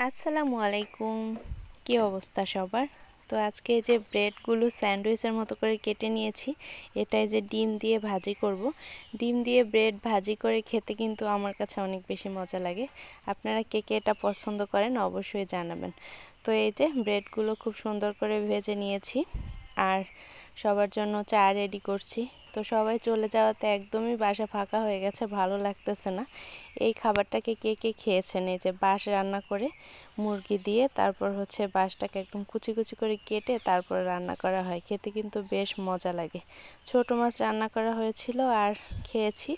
আসসালামু আলাইকুম। কি অবস্থা সবার? তো আজকে যে ব্রেডগুলো স্যান্ডউইচের মতো করে কেটে নিয়েছি, এটাই যে ডিম দিয়ে ভাজি করব। ডিম দিয়ে ব্রেড ভাজি করে খেতে কিন্তু আমার কাছে অনেক বেশি মজা লাগে। আপনারা কে কে এটা পছন্দ করেন অবশ্যই জানাবেন। তো এই যে ব্রেডগুলো খুব সুন্দর করে ভেজে নিয়েছি আর সবার জন্য চা রেডি করছি। তো সবাই চলে যাওয়াতে একদমই বাসা ফাঁকা হয়ে গেছে, ভালো লাগতেছে না। এই খাবারটাকে কে কে খেয়েছেন? এই যে বাঁশ রান্না করে মুরগি দিয়ে তারপর বাঁশটাকে একদম কুচি কুচি করে কেটে তারপর রান্না করা হয়, খেতে কিন্তু বেশ মজা লাগে। ছোট মাছ রান্না করা হয়েছিল আর খেয়েছি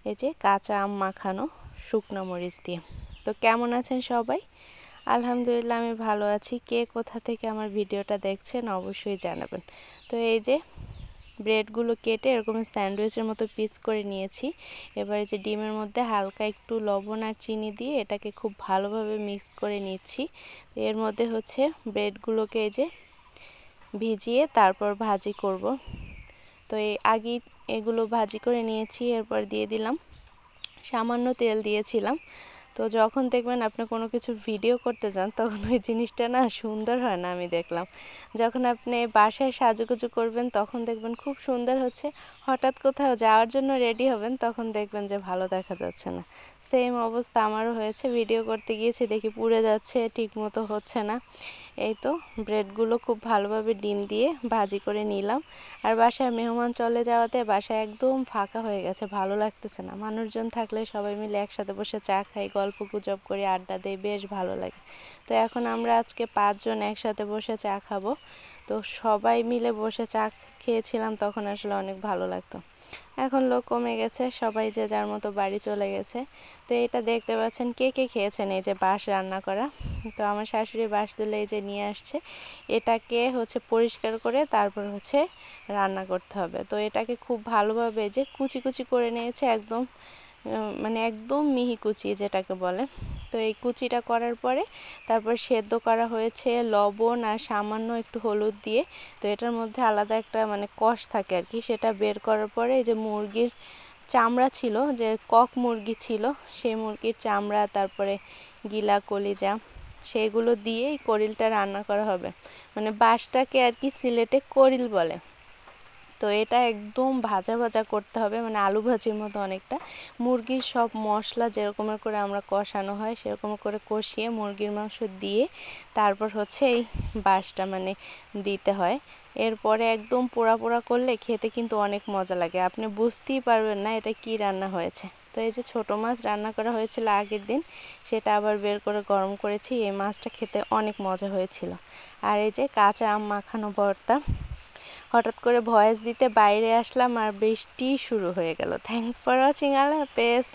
এই যে কাঁচা আম মাখানো শুকনো মরিচ দিয়ে। তো কেমন আছেন সবাই? আলহামদুলিল্লাহ আমি ভালো আছি। কে কোথা থেকে আমার ভিডিওটা দেখছেন অবশ্যই জানাবেন। তো এই যে ব্রেডগুলো কেটে এরকম স্যান্ডউইচের মতো পিস করে নিয়েছি। এবারে যে ডিমের মধ্যে হালকা একটু লবণ আর চিনি দিয়ে এটাকে খুব ভালোভাবে মিক্স করে নিচ্ছি। এর মধ্যে ব্রেডগুলোকে এই যে ভিজিয়ে তারপর ভাজি করব। তো আগেই এগুলো ভাজি করে নিয়েছি, এরপর দিয়ে দিলাম সামান্য তেল দিয়েছিলাম। তো যখন দেখবেন আপনি কোনো কিছু ভিডিও করতে যান তখন ওই জিনিসটা না সুন্দর হয় না, আমি দেখলাম। যখন আপনি বাসায় সাজুগুজু করবেন তখন দেখবেন খুব সুন্দর হচ্ছে, হঠাৎ কোথাও যাওয়ার জন্য রেডি হবেন তখন দেখবেন যে ভালো দেখা যাচ্ছে না। সেম অবস্থা আমারও হয়েছে, ভিডিও করতে গিয়েছি দেখি পুড়ে যাচ্ছে, ঠিক মতো হচ্ছে না। এই তো ব্রেডগুলো খুব ভালোভাবে ডিম দিয়ে ভাজি করে নিলাম। আর বাসায় মেহমান চলে যাওয়াতে বাসায় একদম ফাঁকা হয়ে গেছে, ভালো লাগতেছে না। মানুষজন থাকলে সবাই মিলে একসাথে বসে চা খাই, গল্প গুজব করি, আড্ডা দেই, বেশ ভালো লাগে। তো এখন আমরা আজকে 5 জন একসাথে বসে চা খাবো। তো সবাই মিলে বসে চা খেয়েছিলাম, তখন আসলে অনেক ভালো লাগতো। এখন লোক কমে গেছে, সবাই যে যার মতো বাড়ি চলে গেছে। তো এটা দেখতে পাচ্ছেন কে কে খেয়েছেন এই যে বাঁশ রান্না করা। তো আমার শাশুড়ি বাঁশ তুলে এই যে নিয়ে আসছে, এটাকে পরিষ্কার করে তারপর রান্না করতে হবে। তো এটাকে খুব ভালোভাবে যে কুচি কুচি করে নিয়েছে, একদম মানে একদম মিহি কুচি যেটাকে বলে। তো এই কুচিটা করার পরে তারপর সেদ্ধ করা হয়েছে লবণ আর সামান্য একটু হলুদ দিয়ে। তো এটার মধ্যে আলাদা একটা মানে কষ থাকে আর কি, সেটা বের করার পরে এই যে মুরগির চামড়া ছিল, যে কক মুরগি ছিল, সেই মুরগির চামড়া তারপরে গিলা কলিজা সেগুলো দিয়ে এই করিলটা রান্না করা হবে। মানে বাঁশটাকে আর কি সিলেটে করিল বলে। তো এটা একদম ভাজা ভাজা করতে হবে, মানে আলু ভাজির মতো অনেকটা। মুরগির সব মশলা যেরকমের করে আমরা কষানো হয় সেরকম করে কষিয়ে মুরগির মাংস দিয়ে তারপর এই বাঁশটা মানে দিতে হয়। এরপরে একদম পোড়া পোড়া করলে খেতে কিন্তু অনেক মজা লাগে, আপনি বুঝতেই পারবেন না এটা কি রান্না হয়েছে। তো এই যে ছোট মাছ রান্না করা হয়েছিল আগের দিন, সেটা আবার বের করে গরম করেছি। এই মাছটা খেতে অনেক মজা হয়েছিল। আর এই যে কাঁচা আম মাখানো ভর্তা। হঠাৎ করে ভয়েস দিতে বাইরে আসলাম আর বৃষ্টি শুরু হয়ে গেল। থ্যাঙ্কস ফর ওয়াচিং, আল্লাহ হাফেজ।